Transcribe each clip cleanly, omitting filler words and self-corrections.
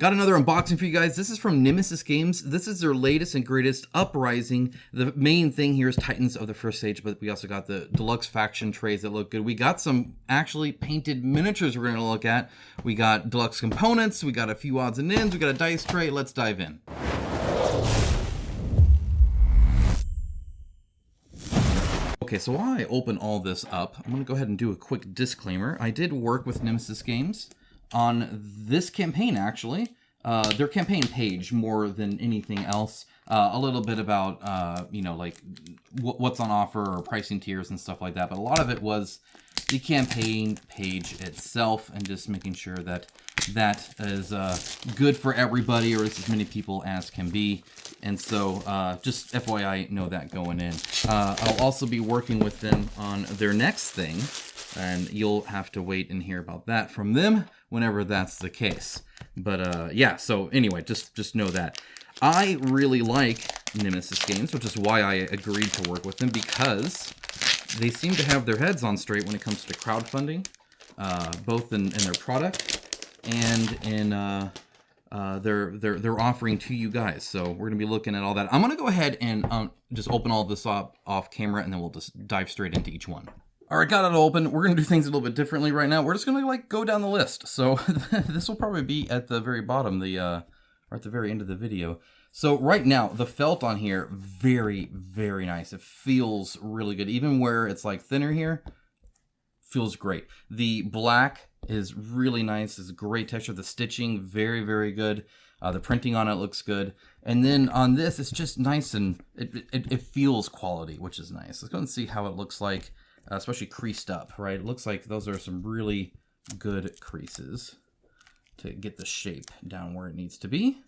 Got another unboxing for you guys. This is from Nemesis Games. This is their latest and greatest, Uprising. The main thing here is Titans of the First Age, but we also got the Deluxe faction trays that look good. We got some actually painted miniatures we're going to look at. We got Deluxe components. We got a few odds and ends. We got a dice tray. Let's dive in. Okay, so while I open all this up, I'm going to go ahead and do a quick disclaimer. I did work with Nemesis Games on this campaign, actually. Their campaign page more than anything else. A little bit about, you know, like what's on offer or pricing tiers and stuff like that. But a lot of it was the campaign page itself and just making sure that that is good for everybody, or as many people as can be. And so just FYI, know that going in. I'll also be working with them on their next thing, and you'll have to wait and hear about that from them whenever that's the case. But yeah, so anyway, just know that. I really like Nemesis Games, which is why I agreed to work with them, because they seem to have their heads on straight when it comes to crowdfunding, both in their product and in their offering to you guys. So we're going to be looking at all that. I'm going to go ahead and just open all this up off camera, and then we'll just dive straight into each one. All right, got it open. We're going to do things a little bit differently right now. We're just going to like go down the list. So this will probably be at the very bottom, or at the very end of the video. So right now, the felt on here, very, very nice. It feels really good. Even where it's like thinner here, feels great. The black is really nice. It's great texture. The stitching, very, very good. The printing on it looks good. And then on this, it's just nice, and it feels quality, which is nice. Let's go and see how it looks like. Especially creased up, right? It looks like those are some really good creases to get the shape down where it needs to be.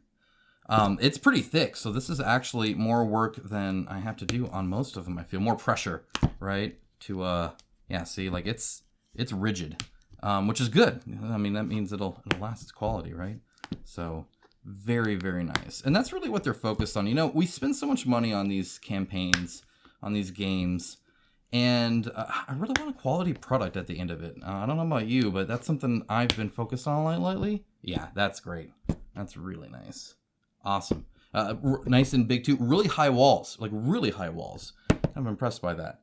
It's pretty thick, so this is actually more work than I have to do on most of them. I feel more pressure, right? To yeah, see, like it's rigid, which is good. I mean, that means it'll last its quality, right? So very, very nice. And that's really what they're focused on. You know, we spend so much money on these campaigns, on these games. And I really want a quality product at the end of it. I don't know about you, but that's something I've been focused on lately. Yeah, that's great. That's really nice. Awesome. Nice and big too. Really high walls, like really high walls. I'm impressed by that.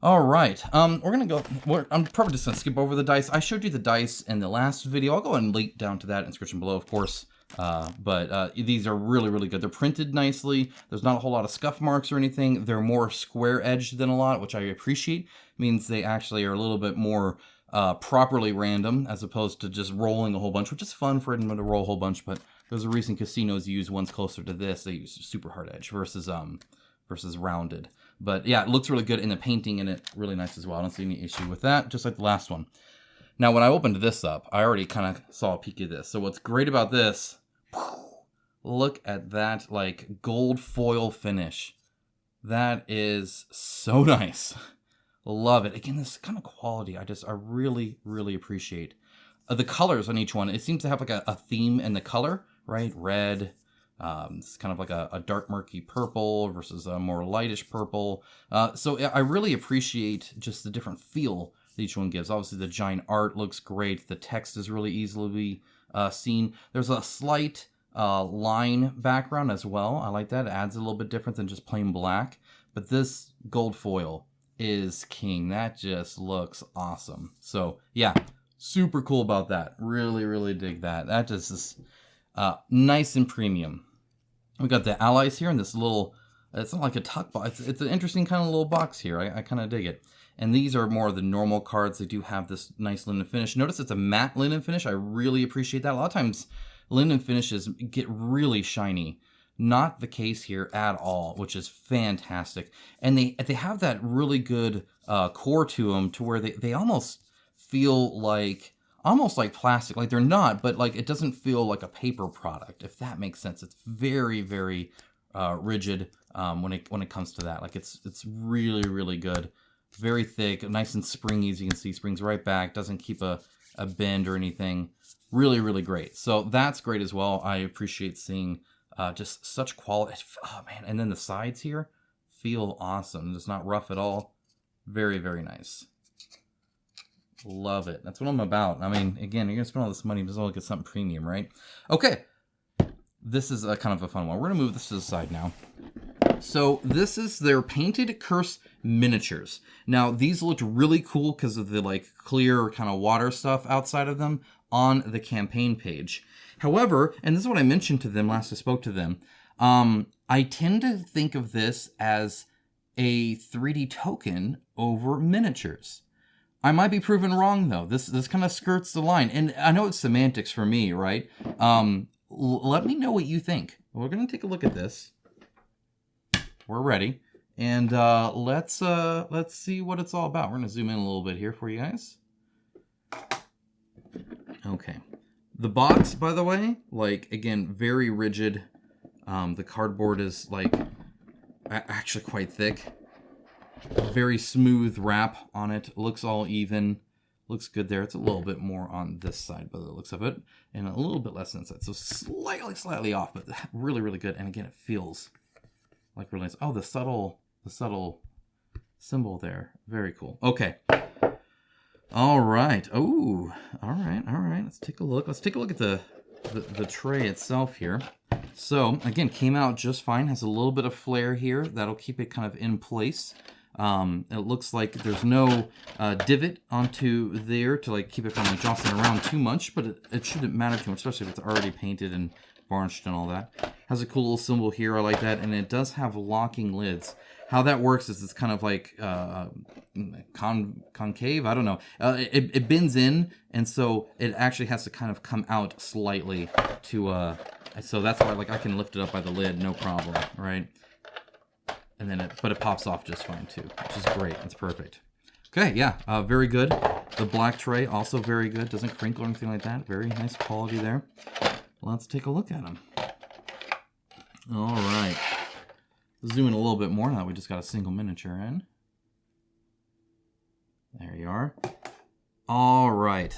All right. I'm probably just gonna skip over the dice. I showed you the dice in the last video. I'll go ahead and link down to that in the description below, of course. But these are really, really good. They're printed nicely. There's not a whole lot of scuff marks or anything. They're more square edged than a lot, which I appreciate. It means they actually are a little bit more properly random, as opposed to just rolling a whole bunch, which is fun for anyone to roll a whole bunch. But there's a reason casinos use ones closer to this. They use super hard edge versus rounded. But yeah, it looks really good, and the painting in it really nice as well. I don't see any issue with that, just like the last one. Now, when I opened this up, I already kind of saw a peek of this. So what's great about this, look at that, like, gold foil finish. That is so nice. Love it. Again, this kind of quality, I really, really appreciate. The colors on each one, it seems to have like a theme in the color, right? Red, it's kind of like a dark murky purple versus a more lightish purple. So I really appreciate just the different feel each one gives. Obviously, the giant art looks great. The text is really easily seen. There's a slight line background as well. I like that. It adds a little bit different than just plain black. But this gold foil is king. That just looks awesome. So yeah, super cool about that. Really, really dig that. That just is nice and premium. We got the allies here in this little, it's not like a tuck box. It's an interesting kind of little box here. I kind of dig it. And these are more of the normal cards. They do have this nice linen finish. Notice it's a matte linen finish. I really appreciate that. A lot of times linen finishes get really shiny. Not the case here at all, which is fantastic. And they have that really good core to them, to where they almost feel like, almost like plastic. Like they're not, but like it doesn't feel like a paper product, if that makes sense. It's very, very rigid when it comes to that. Like it's really, really good. Very thick, nice and springy, as you can see. Springs right back, doesn't keep a bend or anything. Really, really great. So that's great as well. I appreciate seeing just such quality. Oh man, and then the sides here feel awesome. It's not rough at all. Very, very nice. Love it. That's what I'm about. I mean, again, you're going to spend all this money, just all get something premium, right? Okay. This is a kind of a fun one. We're going to move this to the side now. So this is their Painted Curse miniatures. Now, these looked really cool because of the like clear kind of water stuff outside of them on the campaign page. However, and this is what I mentioned to them last I spoke to them, I tend to think of this as a 3D token over miniatures. I might be proven wrong, though. This kind of skirts the line. And I know it's semantics for me, right? Let me know what you think. We're going to take a look at this. We're ready. And let's see what it's all about. We're going to zoom in a little bit here for you guys. Okay. The box, by the way, like, again, very rigid. The cardboard is, like, actually quite thick. Very smooth wrap on it. Looks all even. Looks good there. It's a little bit more on this side by the looks of it. And a little bit less on this side. So slightly off, but really, really good. And again, it feels like really nice. Oh, the subtle symbol there. Very cool. Okay. All right. Oh, all right. Let's take a look. Let's take a look at the tray itself here. So, again, came out just fine. Has a little bit of flare here. That'll keep it kind of in place. It looks like there's no divot onto there to like keep it from like jostling around too much, but it shouldn't matter too much, especially if it's already painted and varnished and all that. Has a cool little symbol here. I like that. And it does have locking lids. How that works is it's kind of like concave. I don't know. It bends in, and so it actually has to kind of come out slightly to... so that's why like I can lift it up by the lid, no problem, right? And then but it pops off just fine too, which is great. It's perfect. Okay, yeah, very good. The black tray also very good. Doesn't crinkle or anything like that. Very nice quality there. Let's take a look at them. All right. Zoom in a little bit more now that we just got a single miniature in. There you are. All right.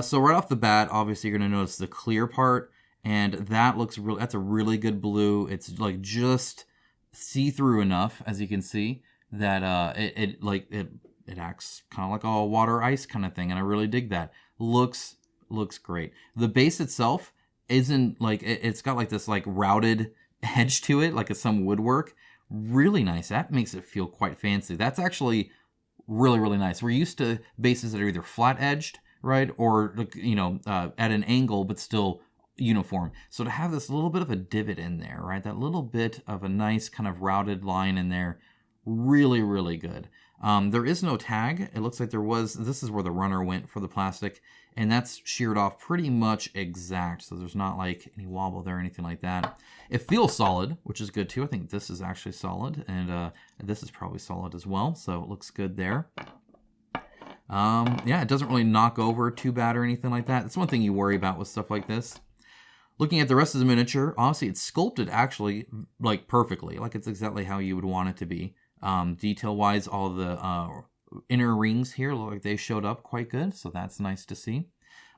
So right off the bat, obviously you're going to notice the clear part, and that looks really, that's a really good blue. It's like just see-through enough, as you can see, that it acts kind of like a water ice kind of thing, and I really dig that. Looks great. The base itself isn't like it's got like this like routed edge to it, like it's some woodwork. Really nice. That makes it feel quite fancy. That's actually really, really nice. We're used to bases that are either flat edged, right, or at an angle but still uniform. So to have this little bit of a divot in there, right, that little bit of a nice kind of routed line in there, really, really good. There is no tag. It looks like there was. This is where the runner went for the plastic, and that's sheared off pretty much exact. So there's not like any wobble there or anything like that. It feels solid, which is good too. I think this is actually solid, and this is probably solid as well. So it looks good there. Yeah, it doesn't really knock over too bad or anything like that. That's one thing you worry about with stuff like this. Looking at the rest of the miniature, honestly, it's sculpted actually like perfectly. Like it's exactly how you would want it to be. Detail-wise, all the inner rings here look like they showed up quite good, so that's nice to see.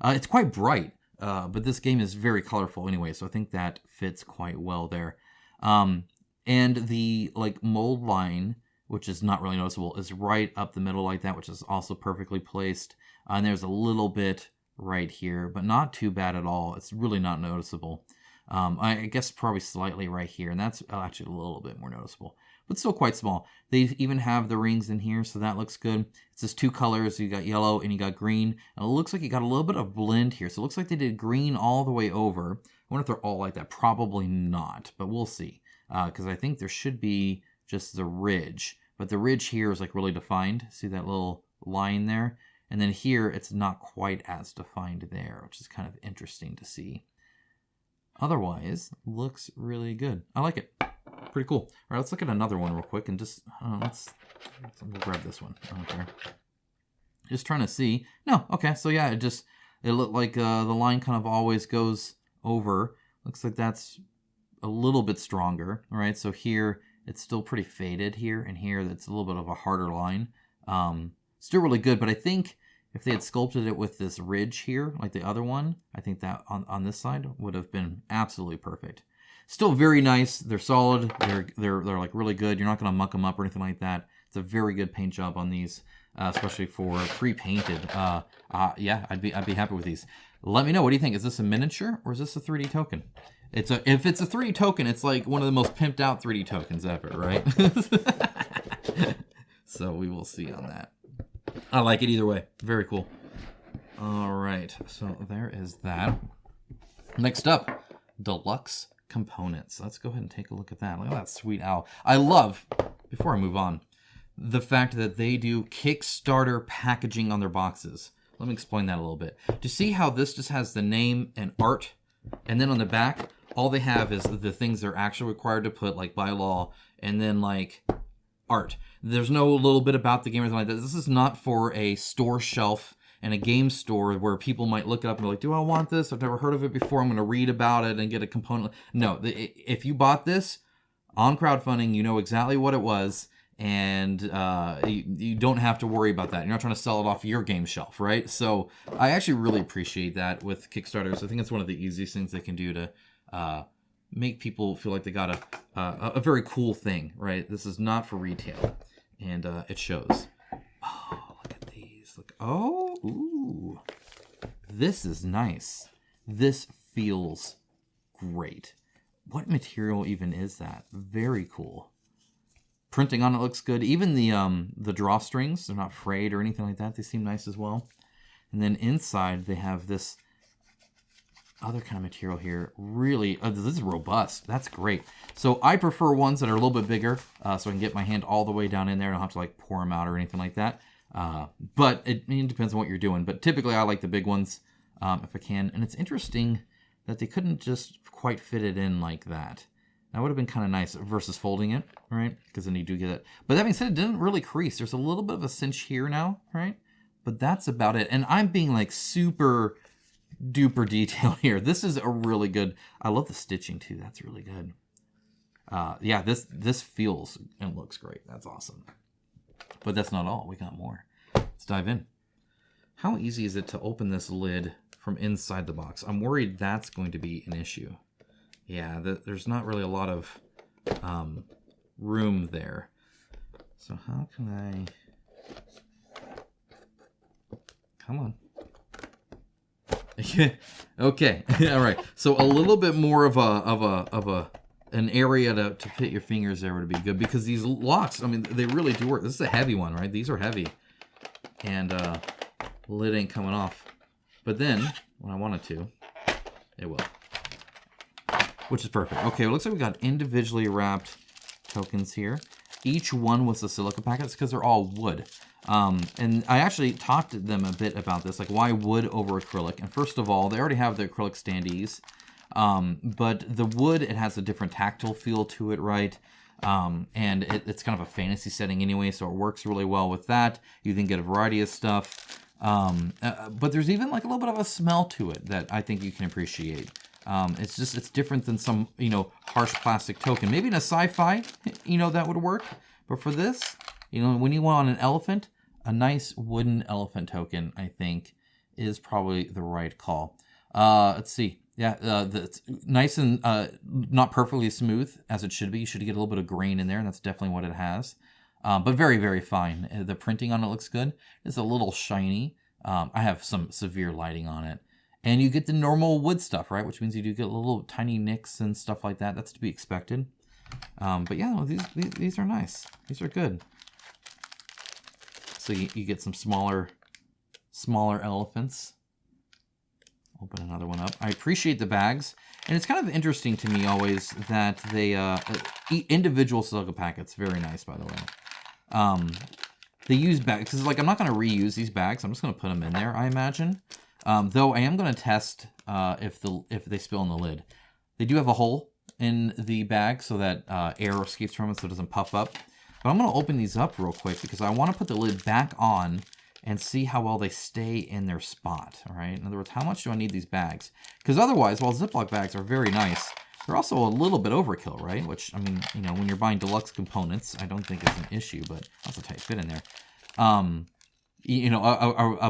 It's quite bright, but this game is very colorful anyway, so I think that fits quite well there. And the like mold line, which is not really noticeable, is right up the middle like that, which is also perfectly placed. And there's a little bit right here, but not too bad at all. It's really not noticeable. I guess probably slightly right here, and that's actually a little bit more noticeable, but still quite small. They even have the rings in here, so that looks good. It's just two colors. You got yellow and you got green, and it looks like you got a little bit of blend here. So it looks like they did green all the way over. I wonder if they're all like that. Probably not, but we'll see, because I think there should be just the ridge, but the ridge here is like really defined. See that little line there? And then here, it's not quite as defined there, which is kind of interesting to see. Otherwise, looks really good. I like it. Pretty cool. All right, let's look at another one real quick and just, we'll grab this one. I don't care. Just trying to see. No, okay, so yeah, it looked like the line kind of always goes over. Looks like that's a little bit stronger, all right? So here, it's still pretty faded here, and here, that's a little bit of a harder line. Still really good, but I think if they had sculpted it with this ridge here, like the other one, I think that on this side would have been absolutely perfect. Still very nice. They're solid. They're like really good. You're not going to muck them up or anything like that. It's a very good paint job on these. especially for pre-painted. Yeah, I'd be happy with these. Let me know. What do you think? Is this a miniature or is this a 3D token? If it's a 3D token, it's like one of the most pimped out 3D tokens ever, right? So we will see on that. I like it either way. Very cool. All right, so there is that. Next up, Deluxe components. Let's go ahead and take a look at that. Look at that sweet owl. I love, before I move on, the fact that they do Kickstarter packaging on their boxes. Let me explain that a little bit. Do you see how this just has the name and art, and then on the back, all they have is the things they're actually required to put, like by law, and then like art. There's no little bit about the game or anything like that. This is not for a store shelf and a game store where people might look it up and be like, do I want this? I've never heard of it before. I'm going to read about it and get a component. No, if you bought this on crowdfunding, you know exactly what it was, and you don't have to worry about that. You're not trying to sell it off your game shelf, right? So I actually really appreciate that with Kickstarters. I think it's one of the easiest things they can do to make people feel like they got a very cool thing, right? This is not for retail, and it shows. Oh, look at these. Look. Oh, ooh. This is nice. This feels great. What material even is that? Very cool. Printing on it looks good. Even the drawstrings, they're not frayed or anything like that. They seem nice as well. And then inside they have this other kind of material here. Really, this is robust. That's great. So I prefer ones that are a little bit bigger, so I can get my hand all the way down in there. I don't have to like pour them out or anything like that. But it depends on what you're doing. But typically I like the big ones if I can. And it's interesting that they couldn't just quite fit it in like that. That would have been kind of nice versus folding it, right? Because then you do get it. But that being said, it didn't really crease. There's a little bit of a cinch here now, right? But that's about it. And I'm being like super duper detailed here. This is a really good. I love the stitching too. That's really good. Yeah, this feels and looks great. That's awesome. But that's not all. We got more. Let's dive in. How easy is it to open this lid from inside the box? I'm worried that's going to be an issue. Yeah, there's not really a lot of room there. So how can I... Come on. Okay, all right. So a little bit more of an area to put your fingers there would be good, because these locks, I mean, they really do work. This is a heavy one, right? These are heavy, and lid ain't coming off. But then when I want it to, it will, which is perfect. Okay, it looks like we got individually wrapped tokens here. Each one was the silica packets because they're all wood. And I actually talked to them a bit about this, like why wood over acrylic. And first of all, they already have the acrylic standees, but the wood, it has a different tactile feel to it, right? And it's kind of a fantasy setting anyway, so it works really well with that. You can get a variety of stuff, but there's even like a little bit of a smell to it that I think you can appreciate. It's different than some, harsh plastic token. Maybe in a sci-fi, that would work. But for this, when you want an elephant, a nice wooden elephant token, I think, is probably the right call. Let's see. Yeah, it's nice and not perfectly smooth, as it should be. You should get a little bit of grain in there, and that's definitely what it has. But very, very fine. The printing on it looks good. It's a little shiny. I have some severe lighting on it. And you get the normal wood stuff, right? Which means you do get little tiny nicks and stuff like that. That's to be expected. But yeah, these are nice. These are good. So you get some smaller elephants. Open another one up. I appreciate the bags. And it's kind of interesting to me always that they individual silica packets. Very nice, by the way. They use bags because I'm not going to reuse these bags. I'm just going to put them in there, I imagine. Though I am going to test if they spill in the lid. They do have a hole in the bag so that air escapes from it so it doesn't puff up. But I'm going to open these up real quick because I want to put the lid back on and see how well they stay in their spot, all right? In other words, how much do I need these bags? Because otherwise, while Ziploc bags are very nice, they're also a little bit overkill, right? Which, I mean, when you're buying deluxe components, I don't think is an issue, but that's a tight fit in there. A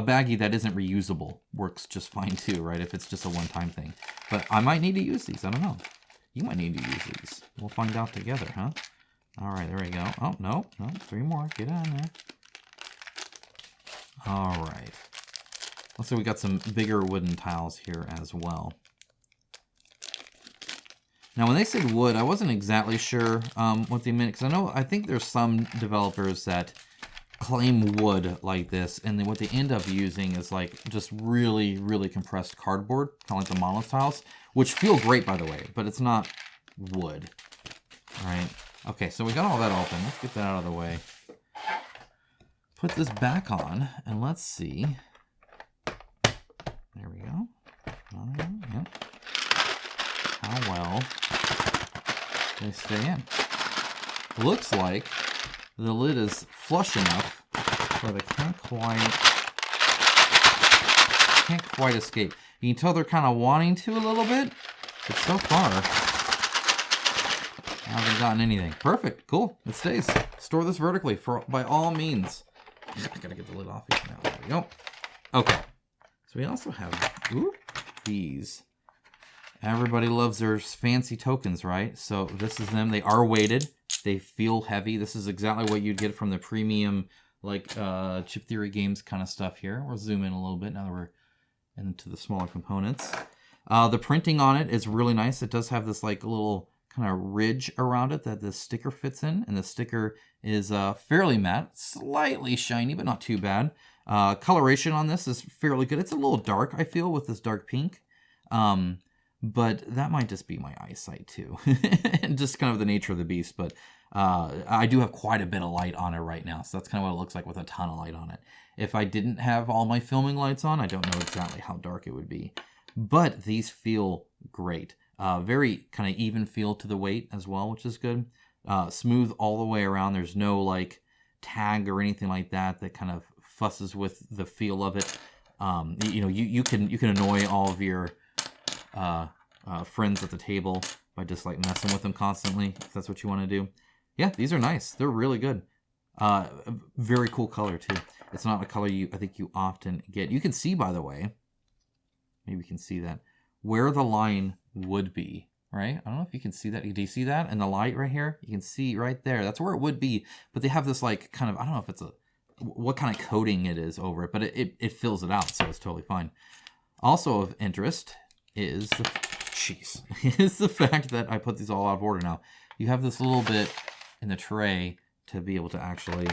baggie that isn't reusable works just fine too, right? If it's just a one-time thing. But I might need to use these. I don't know. You might need to use these. We'll find out together, huh? All right, there we go. Oh, no, 3 more. Get on there. All right. Let's say we got some bigger wooden tiles here as well. Now, when they said wood, I wasn't exactly sure what they meant, because I think there's some developers that claim wood like this, and then what they end up using is like just really, really compressed cardboard, kind of like the monolith tiles, which feel great, by the way, but it's not wood. All right. Okay, so we got all that open. Let's get that out of the way. Put this back on, and let's see. There we go. Yep. How well they stay in. Looks like the lid is flush enough that it can't quite escape. You can tell they're kind of wanting to a little bit, but so far I haven't gotten anything. Perfect, cool, it stays. Store this vertically by all means. I gotta get the lid off here now. There we go. Okay, so we also have these. Everybody loves their fancy tokens, right? So this is them. They are weighted. They feel heavy. This is exactly what you'd get from the premium, like Chip Theory Games kind of stuff here. We'll zoom in a little bit now that we're into the smaller components. The printing on it is really nice. It does have this like little kind of ridge around it that the sticker fits in, and the sticker is fairly matte, slightly shiny, but not too bad. Coloration on this is fairly good. It's a little dark, I feel, with this dark pink. But that might just be my eyesight too. And just kind of the nature of the beast. But I do have quite a bit of light on it right now. So that's kind of what it looks like with a ton of light on it. If I didn't have all my filming lights on, I don't know exactly how dark it would be. But these feel great. Very kind of even feel to the weight as well, which is good. Smooth all the way around. There's no like tag or anything like that that kind of fusses with the feel of it. You can annoy all of your friends at the table by just like messing with them constantly, if that's what you want to do. Yeah, these are nice. They're really good. Very cool color too. It's not a color I think you often get. You can see, by the way, maybe you can see that, where the line would be, right? I don't know if you can see that. Do you see that in the light right here? You can see right there. That's where it would be. But they have this like kind of, I don't know if it's what kind of coating it is over it, but it fills it out, so it's totally fine. Also of interest is the fact that I put these all out of order now. You have this little bit in the tray to be able to actually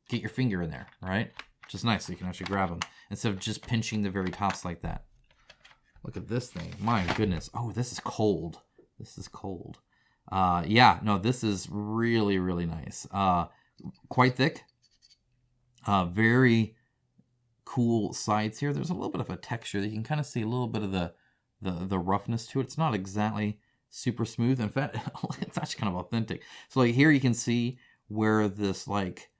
get your finger in there, right? Which is nice, so you can actually grab them instead of just pinching the very tops like that. Look at this thing. My goodness. Oh, this is cold. This is cold. Yeah, no, this is really, really nice. Quite thick. Very cool sides here. There's a little bit of a texture that you can kind of see a little bit of the roughness to it. It's not exactly super smooth. In fact, it's actually kind of authentic. So like here you can see where this like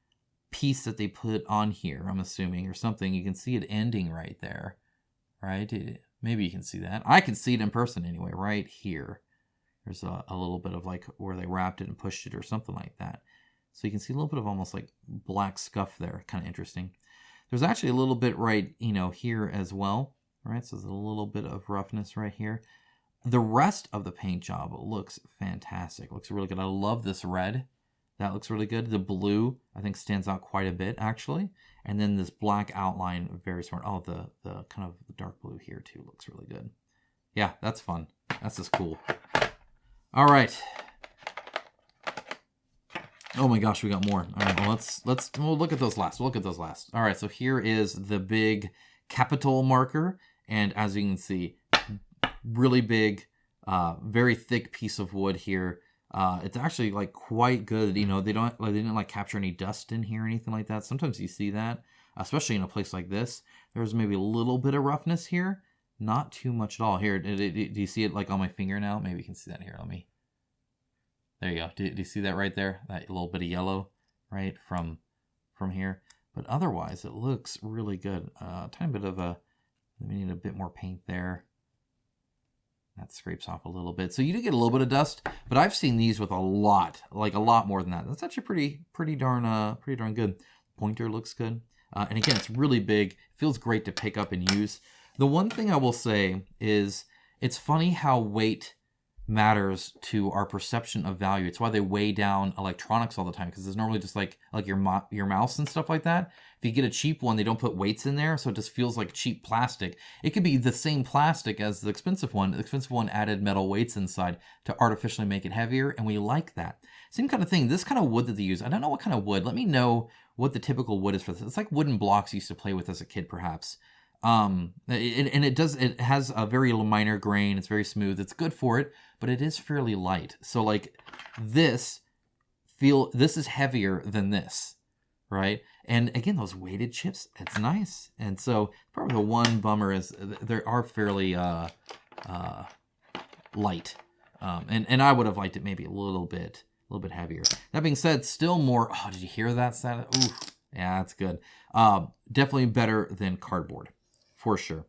piece that they put on here, I'm assuming, or something, you can see it ending right there, right? Maybe you can see that. I can see it in person anyway, right here. There's a little bit of like where they wrapped it and pushed it or something like that. So you can see a little bit of almost like black scuff there. Kind of interesting. There's actually a little bit right, here as well, right? So there's a little bit of roughness right here. The rest of the paint job looks fantastic. Looks really good. I love this red. That looks really good. The blue, I think, stands out quite a bit, actually. And then this black outline, very smart. Oh, the kind of dark blue here, too, looks really good. Yeah, that's fun. That's just cool. All right. Oh my gosh, we got more. All right, well, we'll look at those last. We'll look at those last. All right, so here is the big capital marker. And as you can see, really big, very thick piece of wood here. It's actually like quite good. They didn't like capture any dust in here or anything like that. Sometimes you see that, especially in a place like this. There's maybe a little bit of roughness here, not too much at all. Here, do you see it like on my finger now? Maybe you can see that here. There you go. Do you see that right there? That little bit of yellow, right, from here. But otherwise, it looks really good. Tiny bit of we need a bit more paint there. That scrapes off a little bit. So you do get a little bit of dust, but I've seen these with a lot more than that. That's actually pretty darn good. Pointer looks good. And again, it's really big. Feels great to pick up and use. The one thing I will say is it's funny how weight matters to our perception of value. It's why they weigh down electronics all the time, because it's normally just like your mouse and stuff like that. If you get a cheap one, they don't put weights in there, so it just feels like cheap plastic. It could be the same plastic as the expensive one. The expensive one added metal weights inside to artificially make it heavier, and we like that. Same kind of thing. This kind of wood that they use, I don't know what kind of wood. Let me know what the typical wood is for this. It's like wooden blocks you used to play with as a kid, perhaps. It has a very minor grain. It's very smooth. It's good for it, but it is fairly light. So like this is heavier than this, right? And again, those weighted chips, it's nice. And so probably the one bummer is they are fairly light. And I would have liked it maybe a little bit heavier. That being said, still more. Oh, did you hear that sound? Ooh, yeah, that's good. Definitely better than cardboard, for sure.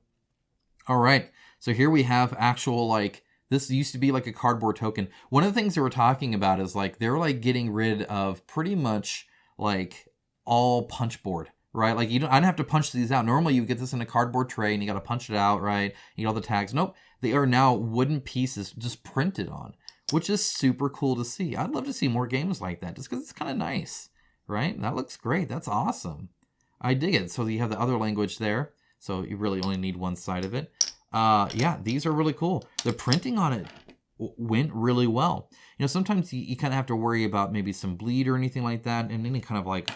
All right, so here we have actual, like, this used to be like a cardboard token. One of the things they were talking about is like they're like getting rid of pretty much like all punch board, right? Like I don't have to punch these out. Normally you get this in a cardboard tray and you got to punch it out, right? You get all the tags. Nope, they are now wooden pieces just printed on, which is super cool to see. I'd love to see more games like that just because it's kind of nice, right? That looks great. That's awesome. I dig it. So you have the other language there. So you really only need one side of it. Yeah, these are really cool. The printing on it went really well. You know, sometimes you kind of have to worry about maybe some bleed or anything like that in any kind of like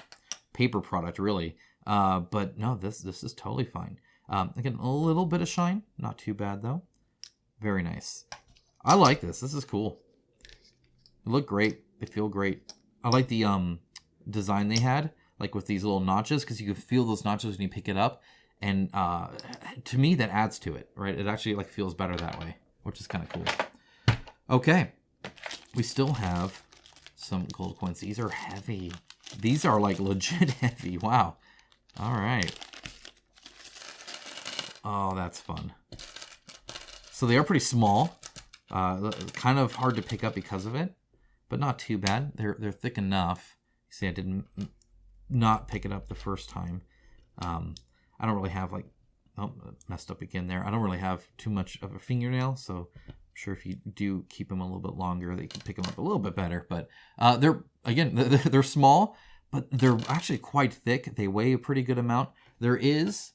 paper product, really. But no, this is totally fine. Again, a little bit of shine. Not too bad, though. Very nice. I like this. This is cool. They look great. They feel great. I like the design they had, like with these little notches, because you can feel those notches when you pick it up. And to me, that adds to it, right? It actually like feels better that way, which is kind of cool. Okay. We still have some gold coins. These are heavy. These are like legit heavy. Wow. All right. Oh, that's fun. So they are pretty small. Kind of hard to pick up because of it, but not too bad. They're thick enough. See, I didn't not pick it up the first time. I don't really have like, oh, messed up again there. I don't really have too much of a fingernail, so I'm sure if you do keep them a little bit longer, they can pick them up a little bit better. But they're small, but they're actually quite thick. They weigh a pretty good amount. There is,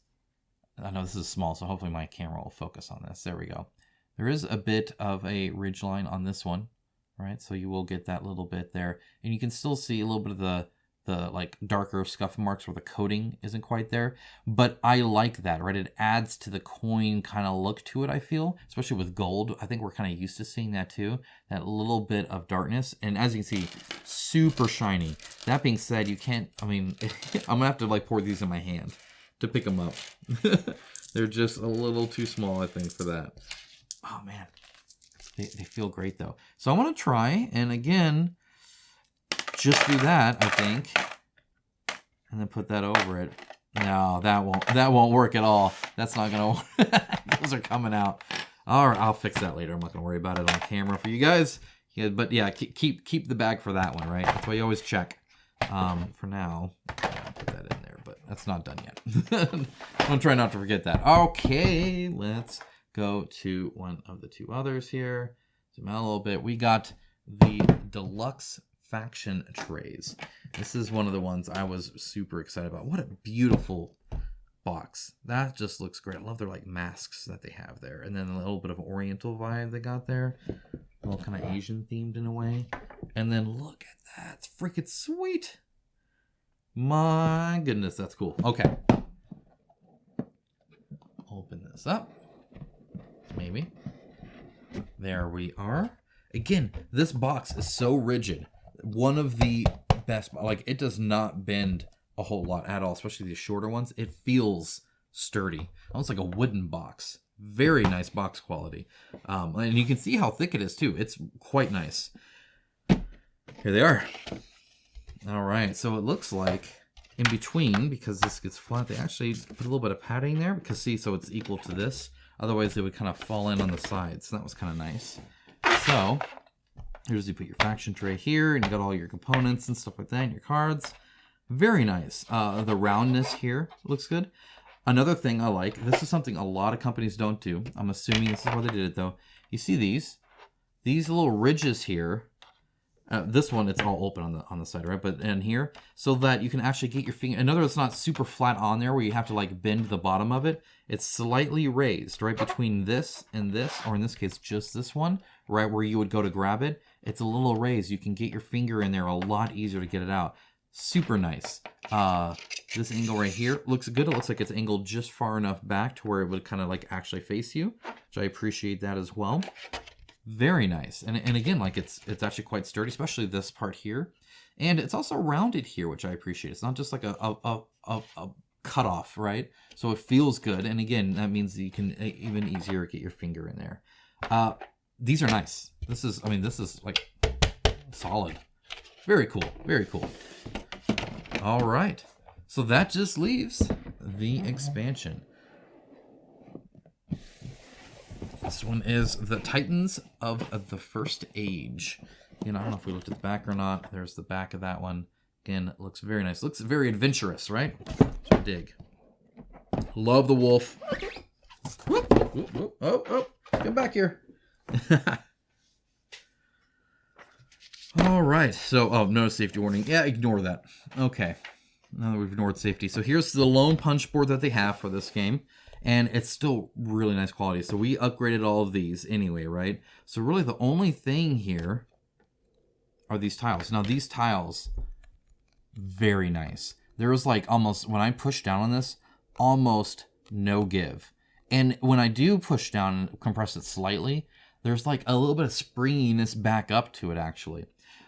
I know this is small, so hopefully my camera will focus on this. There we go. There is a bit of a ridge line on this one, right? So you will get that little bit there. And you can still see a little bit of the like darker scuff marks where the coating isn't quite there. But I like that, right? It adds to the coin kind of look to it, I feel. Especially with gold. I think we're kind of used to seeing that too. That little bit of darkness. And as you can see, super shiny. That being said, you can't, I mean, I'm going to have to like pour these in my hand to pick them up. They're just a little too small, I think, for that. Oh, man. They feel great, though. So I want to try, and again, just do that, I think, and then put that over it. No, that won't work at all. That's not gonna work. Those are coming out. All right, I'll fix that later. I'm not gonna worry about it on camera for you guys. Yeah, but yeah, keep the bag for that one, right? That's why you always check. For now, I'll put that in there, but that's not done yet. I'll try not to forget that. Okay, let's go to one of the two others here. Zoom out a little bit. We got the Deluxe faction trays. This is one of the ones I was super excited about. What a beautiful box. That just looks great. I love their like masks that they have there. And then a little bit of oriental vibe they got there. All kind of Asian themed in a way. And then look at that. It's freaking sweet. My goodness, that's cool. Okay. Open this up. Maybe. There we are. Again, this box is so rigid. One of the best, like it does not bend a whole lot at all, especially these shorter ones. It feels sturdy, almost like a wooden box. Very nice box quality. And you can see how thick it is too. It's quite nice. Here they are. All right, so it looks like in between, because this gets flat, they actually put a little bit of padding there, because see, so it's equal to this. Otherwise, they would kind of fall in on the sides. So that was kind of nice. So here's you put your faction tray here, and you got all your components and stuff like that, and your cards. Very nice. The roundness here looks good. Another thing I like, this is something a lot of companies don't do. I'm assuming this is why they did it though. You see these? these little ridges here, this one, it's all open on the side, right? But in here, so that you can actually get your finger. In other words, it's not super flat on there where you have to like bend the bottom of it. It's slightly raised, right between this and this, or in this case, just this one, right where you would go to grab it. It's a little raised. You can get your finger in there a lot easier to get it out. Super nice. This angle right here looks good. It looks like it's angled just far enough back to where it would kind of like actually face you, which I appreciate that as well. Very nice. And again, like it's actually quite sturdy, especially this part here. And it's also rounded here, which I appreciate. It's not just like a cutoff, right? So it feels good. And again, that means that you can even easier get your finger in there. These are nice. This is like solid. Very cool. Very cool. All right. So that just leaves the expansion. This one is the Titans of the First Age. You know, I don't know if we looked at the back or not. There's the back of that one. Again, it looks very nice. Looks very adventurous, right? So dig. Love the wolf. Whoop, whoop, whoop. Oh, come back here. All right. So, no safety warning. Yeah, ignore that. Okay. Now that we've ignored safety. So here's the lone punch board that they have for this game. And it's still really nice quality. So we upgraded all of these anyway, right? So really the only thing here are these tiles. Now these tiles, very nice. There was like almost, when I push down on this, almost no give. And when I do push down and compress it slightly, there's like a little bit of springiness back up to it actually.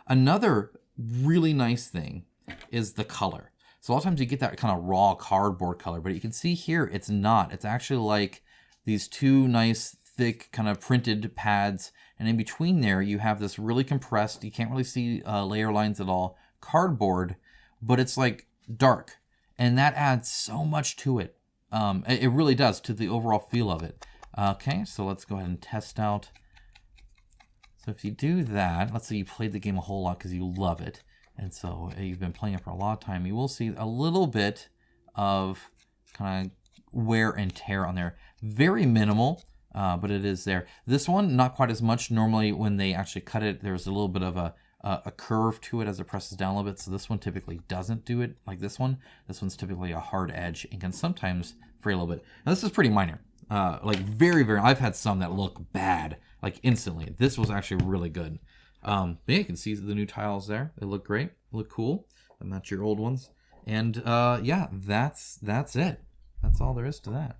Another really nice thing is the color. So a lot of times you get that kind of raw cardboard color, but you can see here it's not. It's actually like these two nice, thick, kind of printed pads. And in between there, you have this really compressed, you can't really see layer lines at all, cardboard, but it's like dark. And that adds so much to it. It really does, to the overall feel of it. Okay, so let's go ahead and test out. So if you do that, let's say you played the game a whole lot because you love it. And so you've been playing it for a lot of time. You will see a little bit of kind of wear and tear on there. Very minimal, but it is there. This one, not quite as much. Normally when they actually cut it, there's a little bit of a curve to it as it presses down a little bit. So this one typically doesn't do it like this one. This one's typically a hard edge and can sometimes fray a little bit. Now this is pretty minor. Like very, very, I've had some that look bad, like instantly. This was actually really good. But yeah, you can see the new tiles there. They look great, look cool. They match your old ones. And yeah, that's it. That's all there is to that.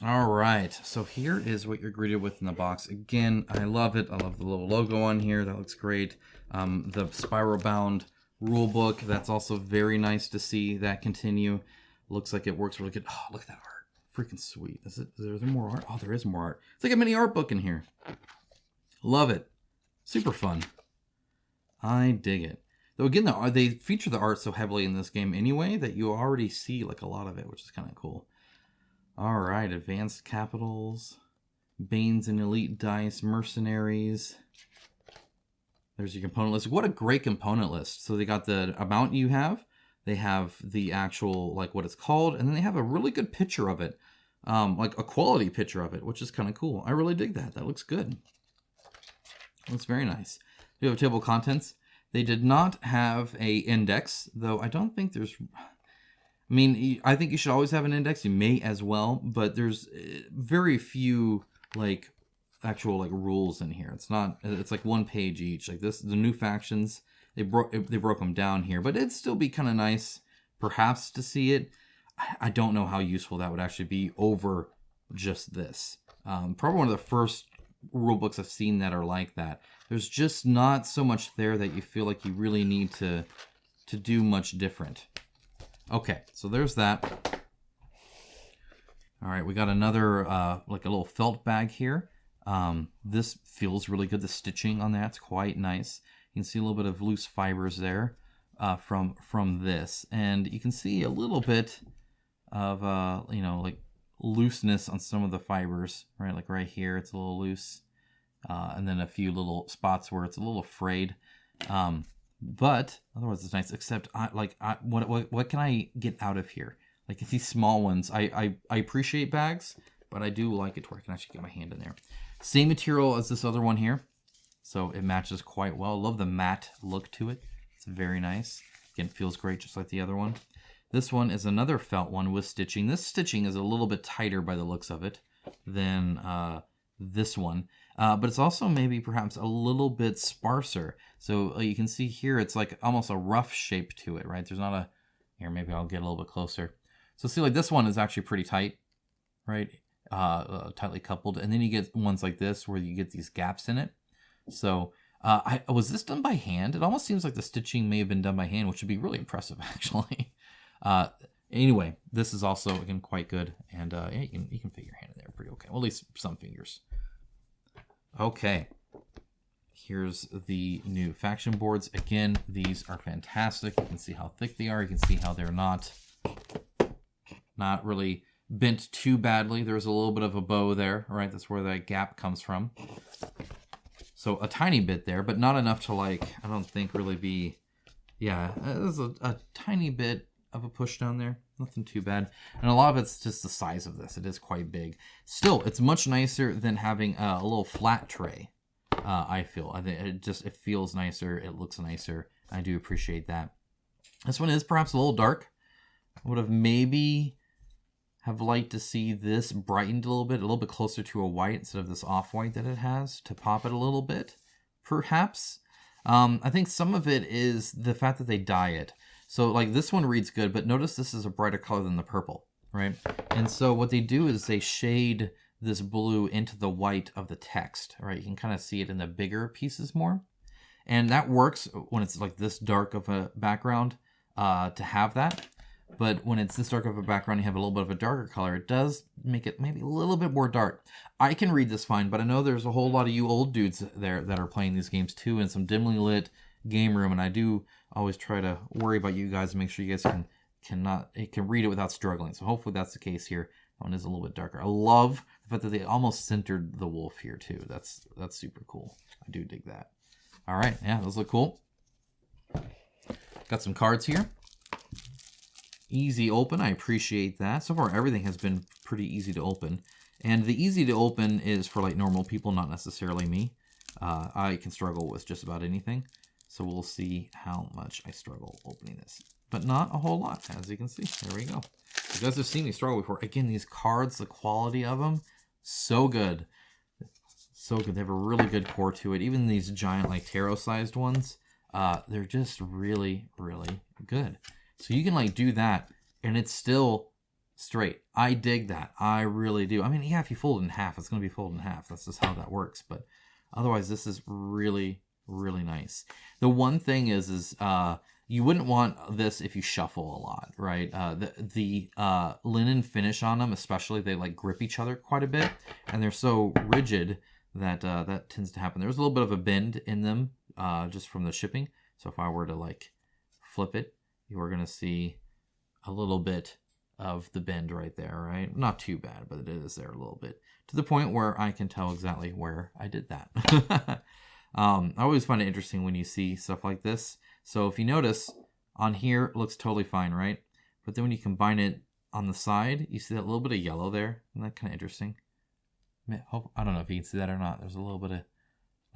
All right, so here is what you're greeted with in the box. Again, I love it. I love the little logo on here. That looks great. The spiral bound rule book. That's also very nice to see that continue. Looks like it works really good. Oh, look at that art. Freaking sweet. Is there more art? Oh, there is more art. It's like a mini art book in here. Love it. Super fun. I dig it. Though again, they feature the art so heavily in this game anyway that you already see like a lot of it, which is kind of cool. All right, advanced capitals, Banes and elite dice, mercenaries. There's your component list. What a great component list. So they got the amount you have. They have the actual, like what it's called, and then they have a really good picture of it, like a quality picture of it, which is kind of cool. I really dig that. That looks good. Looks very nice. We have a table of contents. They did not have a index, though I don't think there's... I mean, I think you should always have an index. You may as well, but there's very few, like, actual, like, rules in here. It's not... It's like one page each. Like this, the new factions, they broke them down here, but it'd still be kind of nice, perhaps, to see it. I don't know how useful that would actually be over just this. Probably one of the first rule books I've seen that are like that. There's just not so much there that you feel like you really need to do much different. Okay, so there's that. All right, we got another like a little felt bag here. This feels really good. The stitching on that's quite nice. You can see a little bit of loose fibers there from this, and you can see a little bit of you know, like looseness on some of the fibers, right? Like right here, it's a little loose, and then a few little spots where it's a little frayed. But otherwise, it's nice. Except, what can I get out of here? Like these small ones, I appreciate bags, but I do like it where I can actually get my hand in there. Same material as this other one here. So it matches quite well. Love the matte look to it. It's very nice. Again, feels great just like the other one. This one is another felt one with stitching. This stitching is a little bit tighter by the looks of it than this one. But it's also maybe perhaps a little bit sparser. So you can see here it's like almost a rough shape to it, right? There's not a... Here, maybe I'll get a little bit closer. So see, like this one is actually pretty tight, right? Tightly coupled. And then you get ones like this where you get these gaps in it. So was this done by hand? It almost seems like the stitching may have been done by hand, which would be really impressive, actually. Anyway, this is also, again, quite good. And yeah, you can fit your hand in there pretty okay. Well, at least some fingers. Okay. Here's the new faction boards. Again, these are fantastic. You can see how thick they are. You can see how they're not really bent too badly. There's a little bit of a bow there, right? That's where that gap comes from. So a tiny bit there, but not enough to, like, I don't think really be, yeah, there's a tiny bit of a push down there. Nothing too bad. And a lot of it's just the size of this. It is quite big. Still, it's much nicer than having a little flat tray, I feel. I think it feels nicer. It looks nicer. I do appreciate that. This one is perhaps a little dark. I would have maybe have liked to see this brightened a little bit closer to a white instead of this off-white that it has to pop it a little bit, perhaps. I think some of it is the fact that they dye it. So like this one reads good, but notice this is a brighter color than the purple, right? And so what they do is they shade this blue into the white of the text, right? You can kind of see it in the bigger pieces more. And that works when it's like this dark of a background to have that. But when it's this dark of a background, you have a little bit of a darker color. It does make it maybe a little bit more dark. I can read this fine, but I know there's a whole lot of you old dudes there that are playing these games too in some dimly lit game room, and I do always try to worry about you guys and make sure you guys can read it without struggling. So hopefully that's the case here. That one is a little bit darker. I love the fact that they almost centered the wolf here too. That's super cool. I do dig that. All right, yeah, those look cool. Got some cards here. Easy open, I appreciate that. So far everything has been pretty easy to open. And the easy to open is for like normal people, not necessarily me. I can struggle with just about anything. So we'll see how much I struggle opening this. But not a whole lot, as you can see. There we go. You guys have seen me struggle before. Again, these cards, the quality of them, so good. So good. They have a really good core to it. Even these giant like tarot-sized ones, they're just really, really good. So you can like do that and it's still straight. I dig that. I really do. I mean, yeah, if you fold it in half, it's going to be folded in half. That's just how that works. But otherwise, this is really, really nice. The one thing is you wouldn't want this if you shuffle a lot, right? The linen finish on them, especially, they like grip each other quite a bit. And they're so rigid that that tends to happen. There's a little bit of a bend in them just from the shipping. So if I were to like flip it, you are going to see a little bit of the bend right there, right? Not too bad, but it is there a little bit. To the point where I can tell exactly where I did that. I always find it interesting when you see stuff like this. So if you notice, on here, it looks totally fine, right? But then when you combine it on the side, you see that little bit of yellow there. Isn't that kind of interesting? I don't know if you can see that or not. There's a little bit of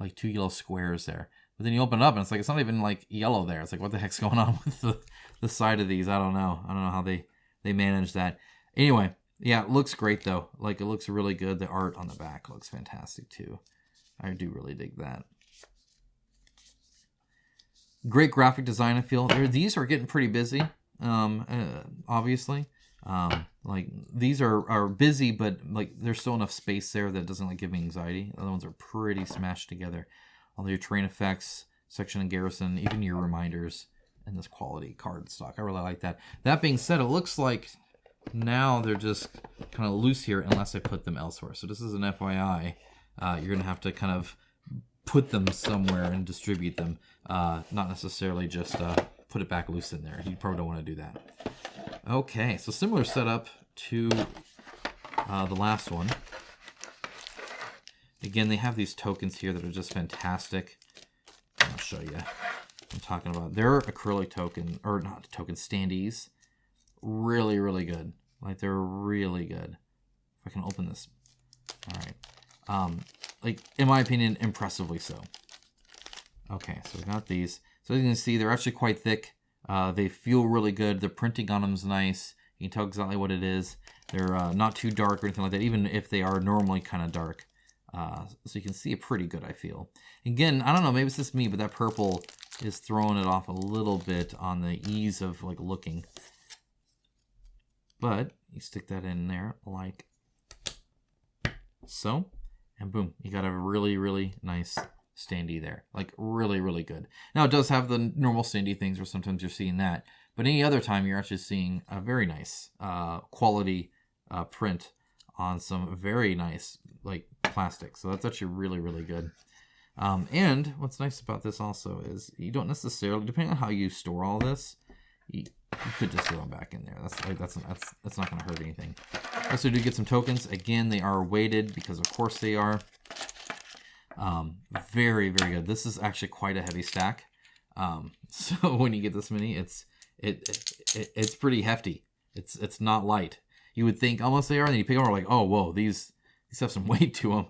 like 2 yellow squares there. But then you open it up and it's like, it's not even like yellow there. It's like, what the heck's going on with the side of these? I don't know. I don't know how they manage that. Anyway, yeah, it looks great though. Like it looks really good. The art on the back looks fantastic too. I do really dig that. Great graphic design, I feel. These are getting pretty busy, obviously. Like these are busy, but like there's still enough space there that doesn't like give me anxiety. The other ones are pretty smashed together. All your terrain effects, section and garrison, even your reminders, and this quality card stock. I really like that. That being said, it looks like now they're just kind of loose here unless I put them elsewhere. So this is an FYI. You're going to have to kind of put them somewhere and distribute them. Not necessarily just put it back loose in there. You probably don't want to do that. Okay, so similar setup to the last one. Again, they have these tokens here that are just fantastic. I'll show you what I'm talking about. They're acrylic token, or not token, standees. Really, really good. Like, they're really good. If I can open this. All right. Like, in my opinion, impressively so. Okay, so we got these. So as you can see, they're actually quite thick. They feel really good. The printing on them is nice. You can tell exactly what it is. They're not too dark or anything like that, even if they are normally kind of dark. So you can see it pretty good, I feel. Again, I don't know, maybe it's just me, but that purple is throwing it off a little bit on the ease of like looking. But you stick that in there like so, and boom, you got a really, really nice standee there. Like really, really good. Now it does have the normal standee things where sometimes you're seeing that, but any other time you're actually seeing a very nice quality print on some very nice like plastic. So that's actually really, really good. And what's nice about this also is you don't necessarily, depending on how you store all this, you could just throw them back in there. That's not going to hurt anything. Also do get some tokens. Again, they are weighted because of course they are. Very, very good. This is actually quite a heavy stack. So when you get this many, it's pretty hefty. It's not light. You would think almost they are, and then you pick them up like, oh, whoa, these have some weight to them.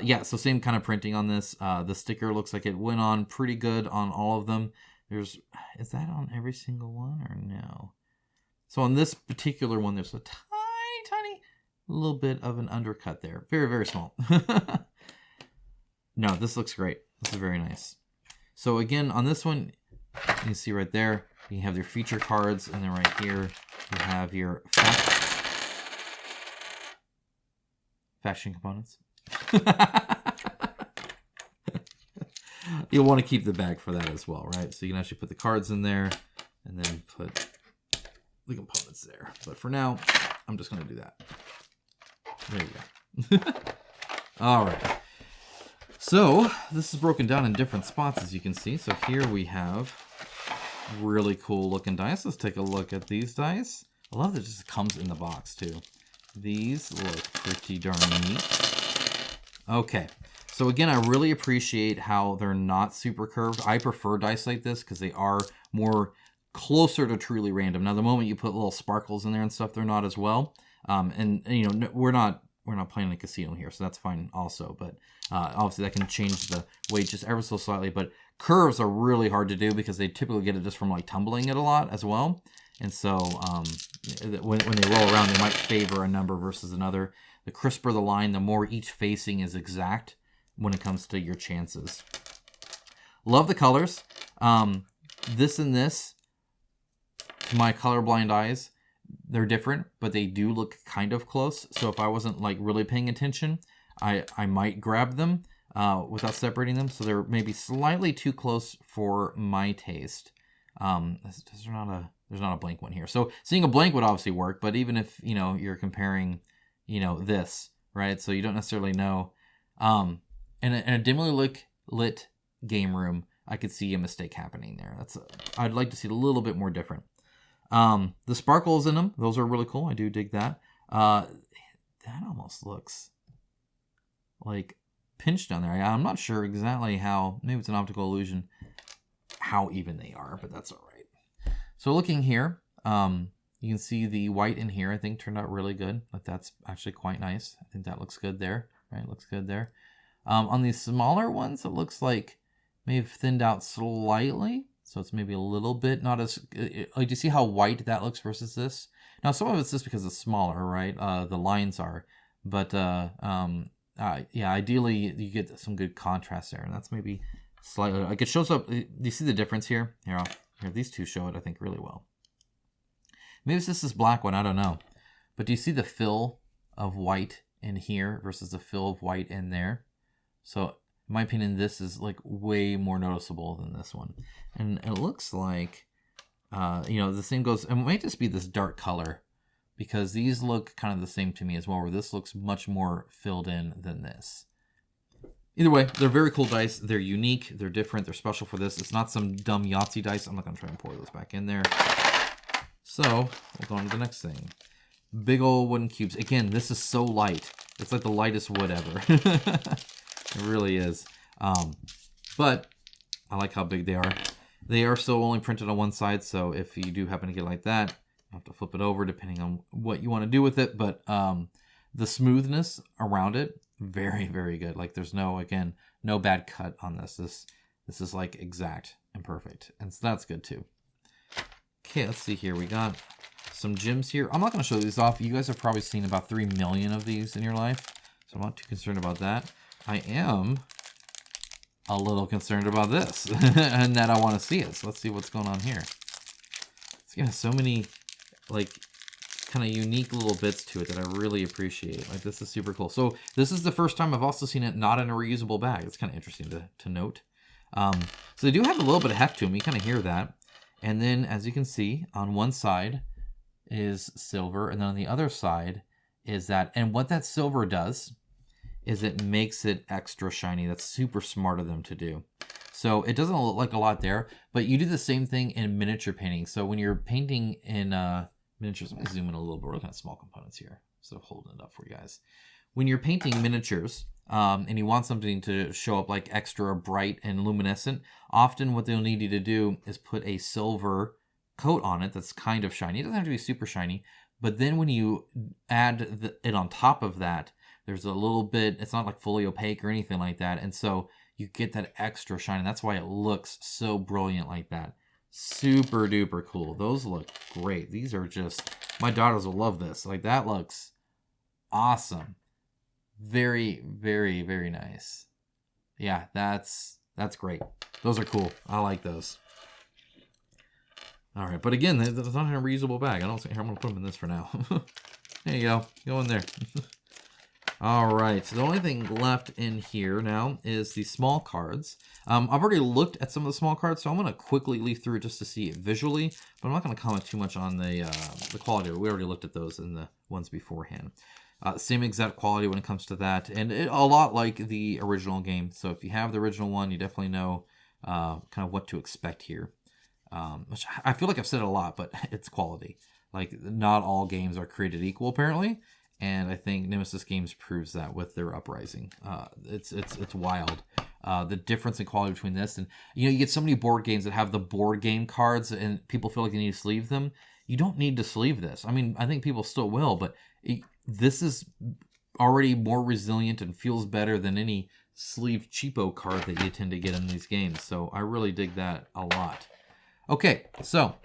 Yeah, so same kind of printing on this. The sticker looks like it went on pretty good on all of them. Is that on every single one or no? So on this particular one, there's a tiny little bit of an undercut there. Very, very small. No, this looks great. This is very nice. So again, on this one, you can see right there, you have your feature cards, and then right here, you have your fashion components. You'll want to keep the bag for that as well, right? So you can actually put the cards in there and then put the components there. But for now, I'm just going to do that. There you go. All right. So this is broken down in different spots, as you can see. So here we have really cool looking dice. Let's take a look at these dice. I love that it just comes in the box too. These look pretty darn neat. Okay. So again, I really appreciate how they're not super curved. I prefer dice like this because they are more closer to truly random. Now, the moment you put little sparkles in there and stuff, they're not as well. And you know, we're not playing a casino here, so that's fine also. But obviously, that can change the weight just ever so slightly. But curves are really hard to do because they typically get it just from like tumbling it a lot as well. And so when they roll around, they might favor a number versus another. The crisper the line, the more each facing is exact when it comes to your chances. Love the colors. This and this, to my colorblind eyes, they're different, but they do look kind of close. So if I wasn't like really paying attention, I might grab them without separating them. So they're maybe slightly too close for my taste. There's not a blank one here. So seeing a blank would obviously work, but even if, you know, you're comparing, you know, this, right? So you don't necessarily know. In a dimly lit game room, I could see a mistake happening there. I'd like to see it a little bit more different. The sparkles in them, those are really cool. I do dig that. That almost looks like pinched down there. I'm not sure exactly how, maybe it's an optical illusion, how even they are, but that's all right. So looking here, you can see the white in here, I think turned out really good. Like that's actually quite nice. I think that looks good there, right? Looks good there. On these smaller ones, it looks like may have thinned out slightly. So it's maybe a little bit not as, like, do you see how white that looks versus this? Now, some of it's just because it's smaller, right? The lines are. But, yeah, ideally, you get some good contrast there. And that's maybe slightly, like it shows up, do you see the difference here? Here, these two show it, I think, really well. Maybe it's just this black one, I don't know. But do you see the fill of white in here versus the fill of white in there? So, in my opinion, this is like way more noticeable than this one. And it looks like, you know, the same goes, it might just be this dark color because these look kind of the same to me as well, where this looks much more filled in than this. Either way, they're very cool dice. They're unique. They're different. They're special for this. It's not some dumb Yahtzee dice. I'm not going to try and pour those back in there. So, we'll go on to the next thing. Big old wooden cubes. Again, this is so light. It's like the lightest wood ever. It really is. But I like how big they are. They are still only printed on one side, so if you do happen to get like that, you have to flip it over depending on what you want to do with it. But the smoothness around it, very, very good. Like there's no bad cut on this. This is like exact and perfect. And so that's good too. Okay, let's see here. We got some gems here. I'm not going to show these off. You guys have probably seen about 3 million of these in your life, so I'm not too concerned about that. I am a little concerned about this, and that I want to see it. So let's see what's going on here. It's got so many, like, kind of unique little bits to it that I really appreciate. Like, this is super cool. So this is the first time I've also seen it not in a reusable bag. It's kind of interesting to note. So they do have a little bit of heft to them. You kind of hear that. And then, as you can see, on one side is silver, and then on the other side is that. And what that silver does is it makes it extra shiny. That's super smart of them to do. So it doesn't look like a lot there, but you do the same thing in miniature painting. So when you're painting in miniatures, let me zoom in a little bit. We're looking at small components here, so holding it up for you guys. When you're painting miniatures, and you want something to show up like extra bright and luminescent, often what they'll need you to do is put a silver coat on it that's kind of shiny. It doesn't have to be super shiny, but then when you add it on top of that, there's a little bit, it's not like fully opaque or anything like that, and so you get that extra shine. That's why it looks so brilliant like that. Super duper cool. Those look great. These are just, my daughters will love this. Like, that looks awesome. Very, very, very nice. Yeah, that's great. Those are cool. I like those. All right, but again, that's not in a reusable bag. I don't think, here, I'm gonna put them in this for now. There you go. Go in there. All right, so the only thing left in here now is the small cards. I've already looked at some of the small cards, so I'm going to quickly leaf through it just to see it visually, but I'm not going to comment too much on the quality. We already looked at those in the ones beforehand. Same exact quality when it comes to that, and a lot like the original game. So if you have the original one, you definitely know kind of what to expect here. Which I feel like I've said a lot, but it's quality. Like, not all games are created equal, apparently. And I think Nemesis Games proves that with their Uprising. It's wild. The difference in quality between this and, you get so many board games that have the board game cards and people feel like they need to sleeve them. You don't need to sleeve this. I mean, I think people still will, but this is already more resilient and feels better than any sleeved cheapo card that you tend to get in these games. So I really dig that a lot. Okay, so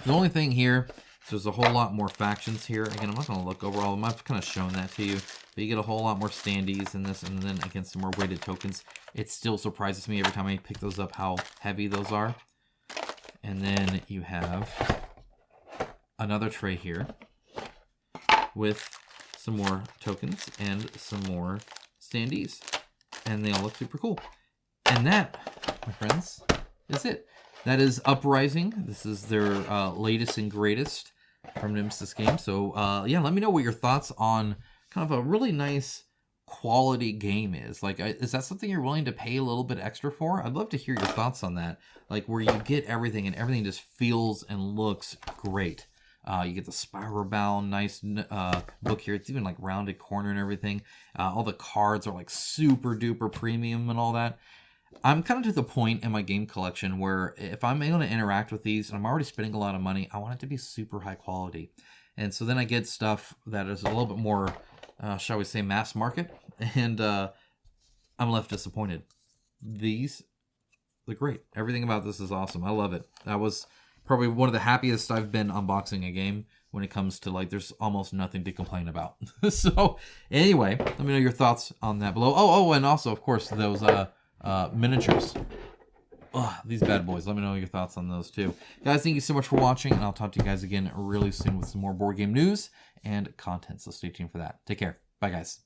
the only thing here, there's a whole lot more factions here. Again, I'm not going to look over all of them. I've kind of shown that to you. But you get a whole lot more standees in this, and then, again, some more weighted tokens. It still surprises me every time I pick those up how heavy those are. And then you have another tray here with some more tokens and some more standees. And they all look super cool. And that, my friends, is it. That is Uprising. This is their latest and greatest from Nemesis Games. So, yeah, let me know what your thoughts on kind of a really nice quality game is. Like, is that something you're willing to pay a little bit extra for? I'd love to hear your thoughts on that. Like, where you get everything and everything just feels and looks great. You get the spiral bound, nice book here. It's even like rounded corner and everything. All the cards are like super duper premium and all that. I'm kind of to the point in my game collection where if I'm able to interact with these and I'm already spending a lot of money, I want it to be super high quality. And so then I get stuff that is a little bit more, shall we say, mass market, and I'm left disappointed. These look great. Everything about this is awesome. I love it. That was probably one of the happiest I've been unboxing a game when it comes to, like, there's almost nothing to complain about. So anyway, let me know your thoughts on that below. Oh, and also, of course, those miniatures. These bad boys. Let me know your thoughts on those too. Guys, thank you so much for watching, and I'll talk to you guys again really soon with some more board game news and content, so stay tuned for that. Take care. Bye, guys.